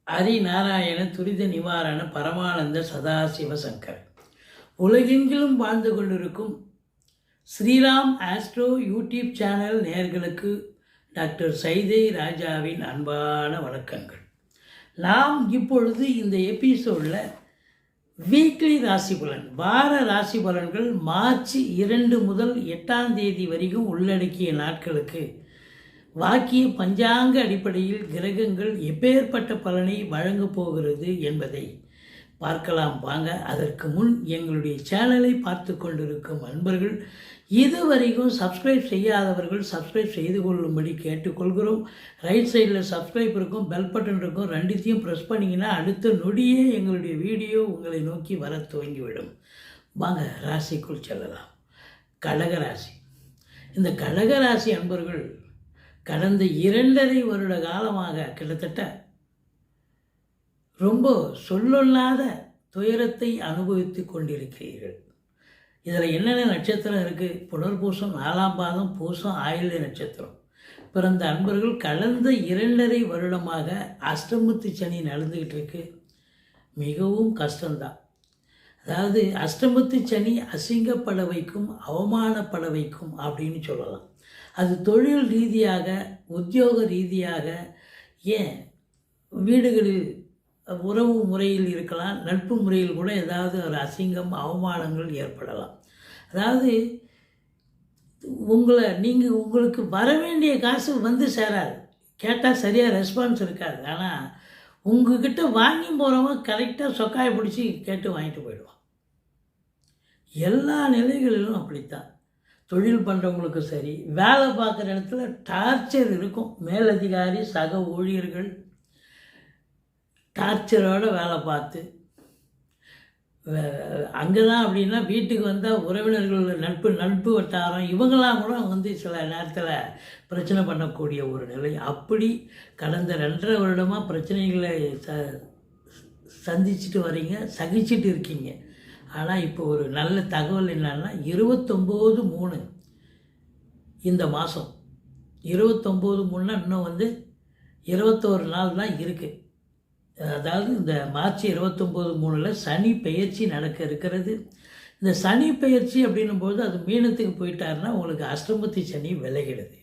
ஹரிநாராயண துரித நிவாரண பரமானந்த சதாசிவசங்கர். உலகெங்கிலும் வாழ்ந்து கொண்டிருக்கும் ஸ்ரீராம் ஆஸ்ட்ரோ யூடியூப் சேனல் நேயர்களுக்கு டாக்டர் சைதை ராஜாவின் அன்பான வணக்கங்கள். நாம் இப்பொழுது இந்த எபிசோடில் வீக்லி ராசி பலன், வார ராசி பலன்கள் மார்ச் 2 முதல் 8ஆம் தேதி வரைக்கும் உள்ளடக்கிய நாட்களுக்கு வாக்கிய பஞ்சாங்க அடிப்படையில் கிரகங்கள் எப்பேற்பட்ட பலனை வழங்கப் போகிறது என்பதை பார்க்கலாம் வாங்க. அதற்கு முன் எங்களுடைய சேனலை பார்த்து கொண்டிருக்கும் அன்பர்கள், இதுவரைக்கும் சப்ஸ்கிரைப் செய்யாதவர்கள் சப்ஸ்கிரைப் செய்து கொள்ளும்படி கேட்டுக்கொள்கிறோம். ரைட் சைடில் சப்ஸ்கிரைப் இருக்கும், பெல் பட்டன் இருக்கும், ரெண்டுத்தையும் ப்ரெஸ் பண்ணிங்கன்னா அடுத்த நொடியே எங்களுடைய வீடியோ உங்களை நோக்கி வர துவங்கிவிடும். வாங்க ராசிக்குள் செல்லலாம். கடகராசி. இந்த கடகராசி அன்பர்கள் கடந்த 2.5 வருட காலமாக கிட்டத்தட்ட ரொம்ப சொல்லொல்லாத துயரத்தை அனுபவித்து கொண்டிருக்கிறீர்கள். இதில் என்னென்ன நட்சத்திரம் இருக்குது? புனர்பூசம், 4ஆம் பாதம், பூசம், ஆயில்ய நட்சத்திரம் பிறந்த அன்பர்கள் கடந்த 2.5 வருடமாக அஷ்டமத்து சனி நடந்துக்கிட்டு இருக்கு. மிகவும் கஷ்டம்தான். அதாவது அஷ்டமத்து சனி அசிங்கப்பட வைக்கும், அவமானப்பட வைக்கும் அப்படின்னு சொல்லலாம். அது தொழில் ரீதியாக, உத்தியோக ரீதியாக, ஏன் வீடுகளில் உறவு முறையில் இருக்கலாம், நட்பு முறையில் கூட ஏதாவது ஒரு அசிங்கம், அவமானங்கள் ஏற்படலாம். அதாவது உங்களுக்கு வர வேண்டிய காசு வந்து சேராது, கேட்டால் சரியாக ரெஸ்பான்ஸ் இருக்காது. ஆனால் உங்ககிட்ட வாங்கி போகிறவங்க கரெக்டாக சொக்காயை பிடிச்சி கேட்டு வாங்கிட்டு போயிடுவான். எல்லா நிலைகளிலும் அப்படித்தான். தொழில் பண்ணுறவங்களுக்கு சரி, வேலை பார்க்குற இடத்துல டார்ச்சர் இருக்கும். மேலதிகாரி, சக ஊழியர்கள் டார்ச்சரோடு வேலை பார்த்து, அங்கே தான் அப்படின்னா வீட்டுக்கு வந்தால் உறவினர்கள், நட்பு வட்டாரம் இவங்களாம் கூட வந்து சில நேரத்தில் பிரச்சனை பண்ணக்கூடிய ஒரு நிலை. அப்படி கடந்த 2.5 வருடமாக பிரச்சனைகளை சந்திச்சுட்டு வரீங்க, சகிச்சுட்டு இருக்கீங்க. ஆனால் இப்போ ஒரு நல்ல தகவல் என்னன்னா, 29/3 இந்த மாதம், 29/3 இன்னும் வந்து 21 நாள் தான் இருக்குது. அதாவது இந்த மார்ச் 29/3 சனி பெயர்ச்சி நடக்க இருக்கிறது. இந்த சனி பெயர்ச்சி அப்படின்னும்போது அது மீனத்துக்கு போயிட்டாருன்னா உங்களுக்கு அஷ்டமத்து சனி விலகிடுது.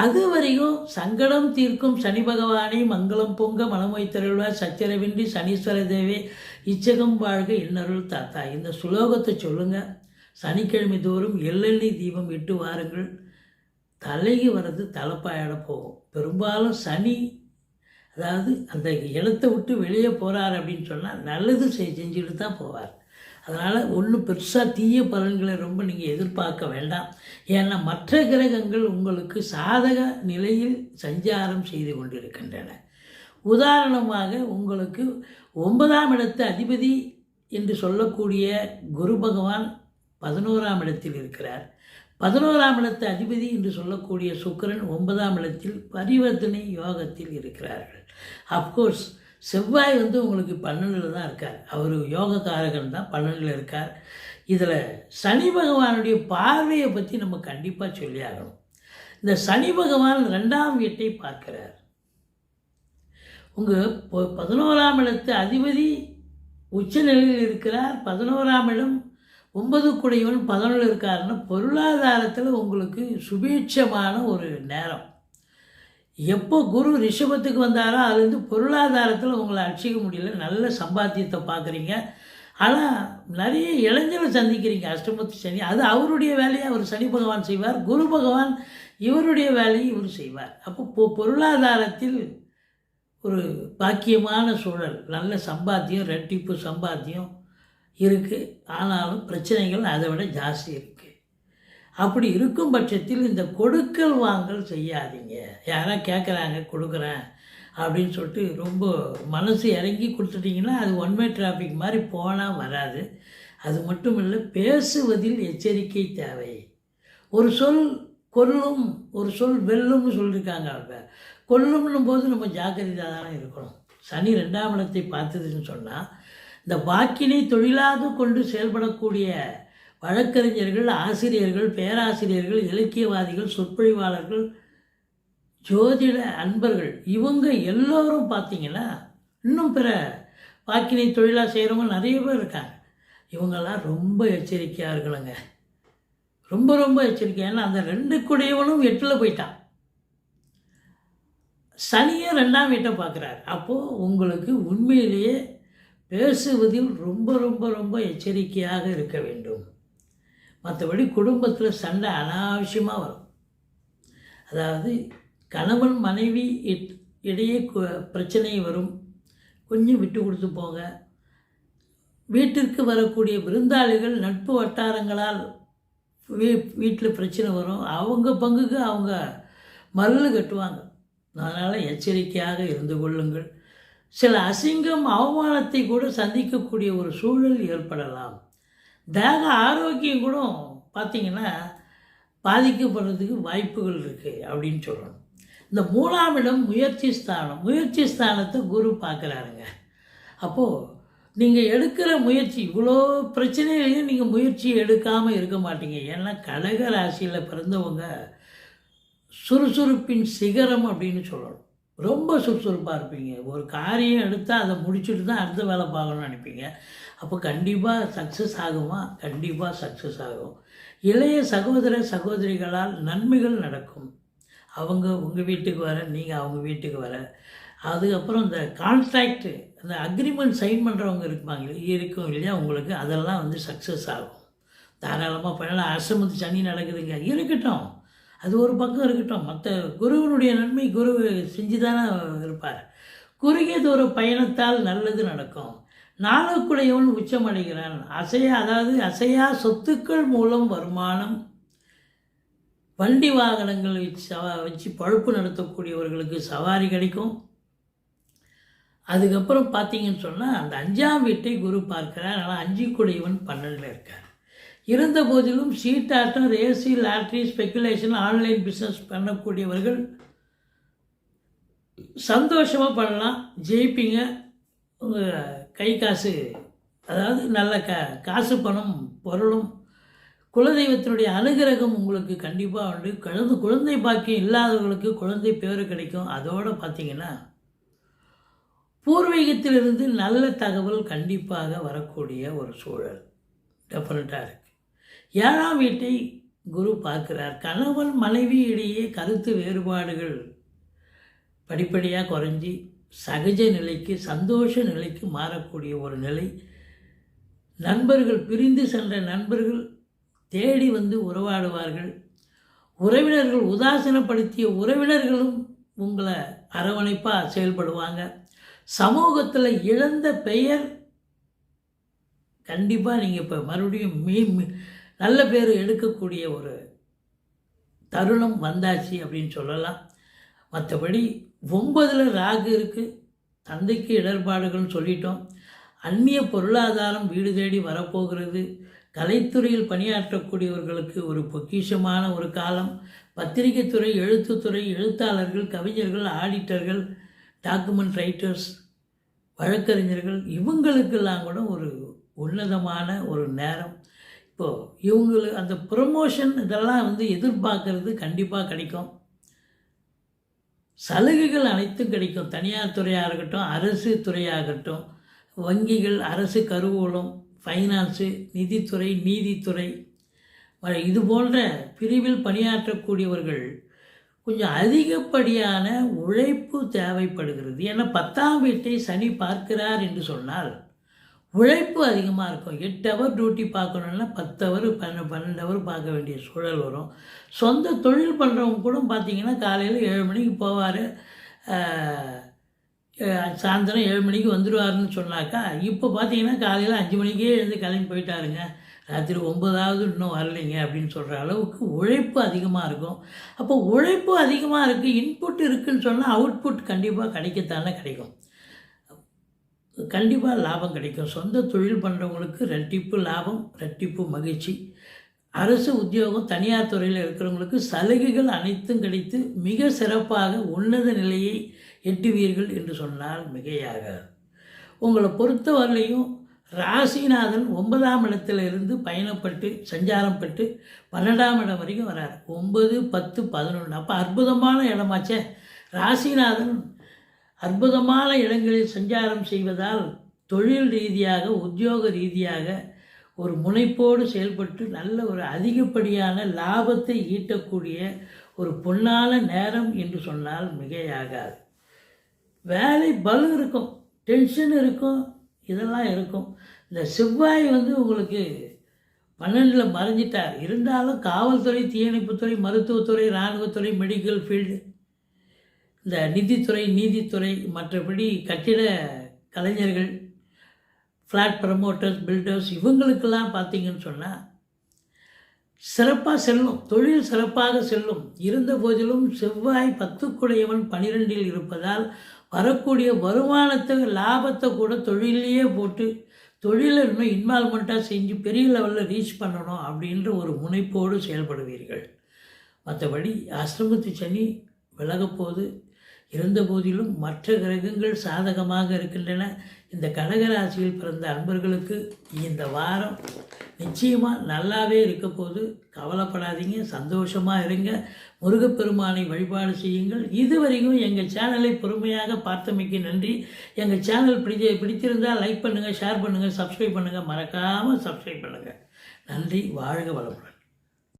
அது வரைக்கும் சங்கடம் தீர்க்கும் சனி பகவானை மங்களம் பொங்க மனமொய்த்தருள்வார் சச்சரவின்றி சனீஸ்வர தேவே இச்சகம் வாழ்க இன்னருள் தாத்தா. இந்த சுலோகத்தை சொல்லுங்கள். சனிக்கிழமை தோறும் எள்ளெண்ணெய் தீபம் இட்டு வாருங்கள். தலைக்கு வர்றது தலைப்பாயிட போகும். பெரும்பாலும் சனி அதாவது அந்த இடத்தை விட்டு வெளியே போகிறார் அப்படின்னு சொன்னால் நல்லது செஞ்சுட்டு தான் போவார். அதனால் ஒன்றும் பெருசாக தீய பலன்களை ரொம்ப நீங்கள் எதிர்பார்க்க வேண்டாம். ஏன்னா மற்ற கிரகங்கள் உங்களுக்கு சாதக நிலையில் சஞ்சாரம் செய்து கொண்டிருக்கின்றன. உதாரணமாக உங்களுக்கு 9ஆம் இடத்து அதிபதி என்று சொல்லக்கூடிய குரு பகவான் 11ஆம் இடத்தில் இருக்கிறார். 11ஆம் இடத்து அதிபதி என்று சொல்லக்கூடிய சுக்கிரன் 9ஆம் இடத்தில் பரிவர்த்தனை யோகத்தில் இருக்கிறார்கள். அஃப்கோர்ஸ் செவ்வாய் வந்து உங்களுக்கு 12ல் தான் இருக்கார். அவர் யோகக்காரகன் தான், 12ல் இருக்கார். இதில் சனி பகவானுடைய பார்வையை பற்றி நம்ம கண்டிப்பாக சொல்லி ஆகணும். இந்த சனி பகவான் 2ஆம் வீட்டை பார்க்கிறார். உங்கள் 11ஆம் இடத்து அதிபதி உச்ச நிலையில் இருக்கிறார். 11ஆம் இடம் 9 குடையவன் 11ல் இருக்காருன்னா பொருளாதாரத்தில் உங்களுக்கு சுபீட்சமான ஒரு நேரம். எப்போ குரு ரிஷபத்துக்கு வந்தாரோ அதுலேருந்து பொருளாதாரத்தில் உங்களை அடிச்சிக்க முடியல. நல்ல சம்பாத்தியத்தை பார்க்குறீங்க. ஆனால் நிறைய இளைஞரை சந்திக்கிறீங்க. அஷ்டமத்து சனி அது அவருடைய வேலையை அவர் சனி பகவான் செய்வார். குரு பகவான் இவருடைய வேலையை இவர் செய்வார். அப்போ பொருளாதாரத்தில் ஒரு பாக்கியமான சூழல், நல்ல சம்பாத்தியம், ரெட்டிப்பு சம்பாத்தியம் இருக்குது. ஆனாலும் பிரச்சனைகள் அதை விட ஜாஸ்தி இருக்குது. அப்படி இருக்கும் பட்சத்தில் இந்த கொடுக்கல் வாங்கல் செய்யாதீங்க. யாராவது கேட்குறாங்க கொடுக்குறேன் அப்படின்னு சொல்லிட்டு ரொம்ப மனசு இறங்கி கொடுத்துட்டிங்கன்னா அது ஒன்வே டிராஃபிக் மாதிரி போனால் வராது. அது மட்டும் இல்லை, பேசுவதில் எச்சரிக்கை தேவை. ஒரு சொல் கொல்லும், ஒரு சொல் வெல்லும்னு சொல்லியிருக்காங்க. அவங்க கொல்லும்னும் போது நம்ம ஜாக்கிரதையாக தானே இருக்கணும். சனி 2ஆம் இடத்தை பார்த்ததுன்னு சொன்னால் இந்த வாக்கினை தொழிலாக கொண்டு செயல்படக்கூடிய வழக்கறிஞர்கள், ஆசிரியர்கள், பேராசிரியர்கள், இலக்கியவாதிகள், சொற்பொழிவாளர்கள், ஜோதிட அன்பர்கள் இவங்க எல்லோரும் பார்த்திங்கன்னா இன்னும் பிற வாக்கினை தொழிலாக செய்கிறவங்க நிறைய பேர் இருக்காங்க. இவங்கெல்லாம் ரொம்ப எச்சரிக்கையாக இருக்கணுங்க. ரொம்ப ரொம்ப எச்சரிக்கை. ஏன்னா அந்த 2 கூடையவனும் 8ல் போயிட்டான். சனியை 2ஆம் வீட்டை பார்க்குறாரு. அப்போது உங்களுக்கு உண்மையிலேயே பேசுவதில் ரொம்ப ரொம்ப ரொம்ப எச்சரிக்கையாக இருக்க வேண்டும். மற்றபடி குடும்பத்தில் சண்டை அனாவசியமாக வரும். அதாவது கணவன் மனைவி இடையே பிரச்சனை வரும். கொஞ்சம் விட்டு கொடுத்து போங்க. வீட்டிற்கு வரக்கூடிய விருந்தாளிகள் நட்பு வட்டாரங்களால் வீட்டில் பிரச்சனை வரும். அவங்க பங்குக்கு அவங்க மல்லு கட்டுவாங்க. அதனால் எச்சரிக்கையாக இருந்து கொள்ளுங்கள். சில அசிங்கம் அவமானத்தை கூட சந்திக்கக்கூடிய ஒரு சூழல் ஏற்படலாம். தேக ஆரோக்கியம் கூட பார்த்திங்கன்னா பாதிக்கப்படுறதுக்கு வாய்ப்புகள் இருக்குது அப்படின்னு சொல்லணும். இந்த 3ஆம் இடம் முயற்சி ஸ்தானம். முயற்சி ஸ்தானத்தை குரு பார்க்குறாருங்க. அப்போது நீங்கள் எடுக்கிற முயற்சி, இவ்வளோ பிரச்சனைகளையும் நீங்கள் முயற்சி எடுக்காமல் இருக்க மாட்டீங்க. ஏன்னா கடக ராசியில் பிறந்தவங்க சுறுசுறுப்பின் சிகரம் அப்படின்னு சொல்லணும். ரொம்ப சுறுசுறுப்பாக இருப்பீங்க. ஒரு காரியம் எடுத்தால் அதை முடிச்சுட்டு தான் அடுத்த வேலை பார்க்கணும்னு நினைப்பீங்க. அப்போ கண்டிப்பாக சக்ஸஸ் ஆகுமா? கண்டிப்பாக சக்ஸஸ் ஆகும். இளைய சகோதர சகோதரிகளால் நன்மைகள் நடக்கும். அவங்க உங்கள் வீட்டுக்கு வர, நீங்கள் அவங்க வீட்டுக்கு வர. அதுக்கப்புறம் இந்த கான்ட்ராக்டு, அந்த அக்ரிமெண்ட் சைன் பண்ணுறவங்க இருக்கும் இல்லையா உங்களுக்கு, அதெல்லாம் வந்து சக்ஸஸ் ஆகும். தாராளமாக பண்ணலாம். அசமத்து சனி நடக்குதுங்க, இருக்கட்டும், அது ஒரு பக்கம் இருக்கட்டும். மற்ற குருவனுடைய நன்மை குரு செஞ்சு தானே இருப்பார். குறுகிய தூர பயணத்தால் நல்லது நடக்கும். நாளுக்குடையவன் உச்சமடைகிறான். அசையா சொத்துக்கள் மூலம் வருமானம். வண்டி வாகனங்கள் வச்சு பழுப்பு நடத்தக்கூடியவர்களுக்கு சவாரி கிடைக்கும். அதுக்கப்புறம் பார்த்தீங்கன்னு சொன்னால் அந்த 5ஆம் வீட்டை குரு பார்க்கிறார். ஆனால் 5 கூடையவன் 12ல் இருக்கார். இருந்த போதிலும் சீட்டாட்டம், ரேசி, லாட்ரி, ஸ்பெக்குலேஷன், ஆன்லைன் பிஸ்னஸ் பண்ணக்கூடியவர்கள் சந்தோஷமாக பண்ணலாம், ஜெயிப்பீங்க. உங்கள் கை காசு, அதாவது நல்ல காசு பணம் பொருளும் குலதெய்வத்தினுடைய அனுகிரகம் உங்களுக்கு கண்டிப்பாக உண்டு. குழந்தை பாக்கியம் இல்லாதவர்களுக்கு குழந்தை பேரு கிடைக்கும். அதோடு பார்த்திங்கன்னா பூர்வீகத்திலிருந்து நல்ல தகவல் கண்டிப்பாக வரக்கூடிய ஒரு சூழல் டெஃபினட்டாக இருக்குது. 7ஆம் வீட்டை குரு பார்க்கிறார். கணவன் மனைவி இடையே கருத்து வேறுபாடுகள் படிப்படியாக குறைஞ்சி சகஜ நிலைக்கு, சந்தோஷ நிலைக்கு மாறக்கூடிய ஒரு நிலை. நண்பர்கள், பிரிந்து சென்ற நண்பர்கள் தேடி வந்து உறவாடுவார்கள். உறவினர்கள், உதாசீனப்படுத்திய உறவினர்களும் உங்களை அரவணைப்பாக செயல்படுவாங்க. சமூகத்தில் இழந்த பெயர் கண்டிப்பாக நீங்கள் இப்போ மறுபடியும் நல்ல பேர் எடுக்கக்கூடிய ஒரு தருணம் வந்தாச்சு அப்படின்னு சொல்லலாம். மற்றபடி 9ல் ராகு இருக்குது. தந்தைக்கு இடர்பாடுகள்னு சொல்லிட்டோம். அந்நிய பொருளாதாரம் வீடு தேடி வரப்போகிறது. கலைத்துறையில் பணியாற்றக்கூடியவர்களுக்கு ஒரு பொக்கிஷமான ஒரு காலம். பத்திரிகை துறை, எழுத்துத்துறை, எழுத்தாளர்கள், கவிஞர்கள், ஆடிட்டர்கள், டாக்குமெண்ட் ரைட்டர்ஸ், வழக்கறிஞர்கள், இவங்களுக்கெல்லாம் கூட ஒரு உன்னதமான ஒரு நேரம். இப்போது இவங்களுக்கு அந்த ப்ரொமோஷன் இதெல்லாம் வந்து எதிர்பார்க்கறது கண்டிப்பாக கிடைக்கும். சலுகைகள் அனைத்தும் கிடைக்கும். தனியார் துறையாக இருக்கட்டும், அரசு துறையாகட்டும், வங்கிகள், அரசு கருவூலம், ஃபைனான்ஸு, நிதித்துறை, நீதித்துறை, இது போன்ற பிரிவில் பணியாற்றக்கூடியவர்கள் கொஞ்சம் அதிகப்படியான உழைப்பு தேவைப்படுகிறது. ஏன்னா 10ஆம் வீட்டை சனி பார்க்கிறார் என்று சொன்னால் உழைப்பு அதிகமாக இருக்கும். 8 ஹவர் டியூட்டி பார்க்கணுன்னா 10 ஹவர் 12 ஹவர் பார்க்க வேண்டிய சூழல் வரும். சொந்த தொழில் பண்ணுறவங்க கூட பார்த்திங்கன்னா காலையில் 7 மணிக்கு போவார், சாயந்தரம் 7 மணிக்கு வந்துடுவாருன்னு சொன்னாக்கா, இப்போ பார்த்தீங்கன்னா காலையில் 5 மணிக்கே எழுந்து கிளம்பி போயிட்டாருங்க, ராத்திரி 9ஆவது இன்னும் வரலைங்க அப்படின்னு சொல்கிற அளவுக்கு உழைப்பு அதிகமாக இருக்கும். அப்போ உழைப்பு அதிகமாக இருக்குது, இன்புட் இருக்குதுன்னு சொன்னால் அவுட்புட் கண்டிப்பாக கிடைக்கத்தானே கிடைக்கும். கண்டிப்பாக லாபம் கிடைக்கும். சொந்த தொழில் பண்ணுறவங்களுக்கு ரெட்டிப்பு லாபம், ரெட்டிப்பு மகிழ்ச்சி. அரசு உத்தியோகம், தனியார் துறையில் இருக்கிறவங்களுக்கு சலுகைகள் அனைத்தும் கிடைத்து மிக சிறப்பாக உன்னத நிலையை எட்டுவீர்கள் என்று சொன்னால் மிகையாக. உங்களை பொறுத்தவரையிலையும் ராசிநாதன் 9ஆம் இடத்துல இருந்து பயணப்பட்டு சஞ்சாரம் பட்டு 12ஆம் இடம் வரைக்கும் வரார். 9, 10, 11. அப்போ அற்புதமான இடமாச்சே. ராசிநாதன் அற்புதமான இடங்களில் சஞ்சாரம் செய்வதால் தொழில் ரீதியாக உத்தியோக ரீதியாக ஒரு முனைப்போடு செயல்பட்டு நல்ல ஒரு அதிகப்படியான லாபத்தை ஈட்டக்கூடிய ஒரு பொன்னான நேரம் என்று சொன்னால் மிகையாகாது. வேலை பலு இருக்கும், டென்ஷன் இருக்கும், இதெல்லாம் இருக்கும். இந்த செவ்வாய் உங்களுக்கு 12ல் மறைஞ்சிட்டார். இருந்தாலும் காவல்துறை, தீயணைப்புத்துறை, மருத்துவத்துறை, இராணுவத்துறை, மெடிக்கல் ஃபீல்டு, இந்த நிதித்துறை, நீதித்துறை, மற்றபடி கட்டிட கலைஞர்கள், ஃப்ளாட் ப்ரமோட்டர்ஸ், பில்டர்ஸ், இவங்களுக்கெல்லாம் பார்த்தீங்கன்னு சொன்னால் சிறப்பாக செல்லும், தொழில் சிறப்பாக செல்லும். இருந்த போதிலும் செவ்வாய் 10க்குடையவன் 12ல் இருப்பதால் வரக்கூடிய வருமானத்தை, லாபத்தை கூட தொழிலையே போட்டு தொழிலை இன்னும் இன்வால்மெண்ட்டாக செஞ்சு பெரிய லெவலில் ரீச் பண்ணணும் அப்படின்ற ஒரு முனைப்போடு செயல்படுவீர்கள். மற்றபடி அஷ்டமத்து சனி விலகப்போது, இருந்த போதிலும் மற்ற கிரகங்கள் சாதகமாக இருக்கின்றன. இந்த கடகராசியில் பிறந்த அன்பர்களுக்கு இந்த வாரம் நிச்சயமாக நல்லாவே இருக்க போது. கவலைப்படாதீங்க, சந்தோஷமாக இருங்க, முருகப்பெருமானை வழிபாடு செய்யுங்கள். இதுவரைக்கும் எங்கள் சேனலை பொறுமையாக பார்த்தமைக்கு நன்றி. எங்கள் சேனல் பிடித்திருந்தால் லைக் பண்ணுங்கள், ஷேர் பண்ணுங்கள், சப்ஸ்கிரைப் பண்ணுங்கள், மறக்காமல் சப்ஸ்கிரைப் பண்ணுங்கள். நன்றி. வாழ்க வளமுடன்.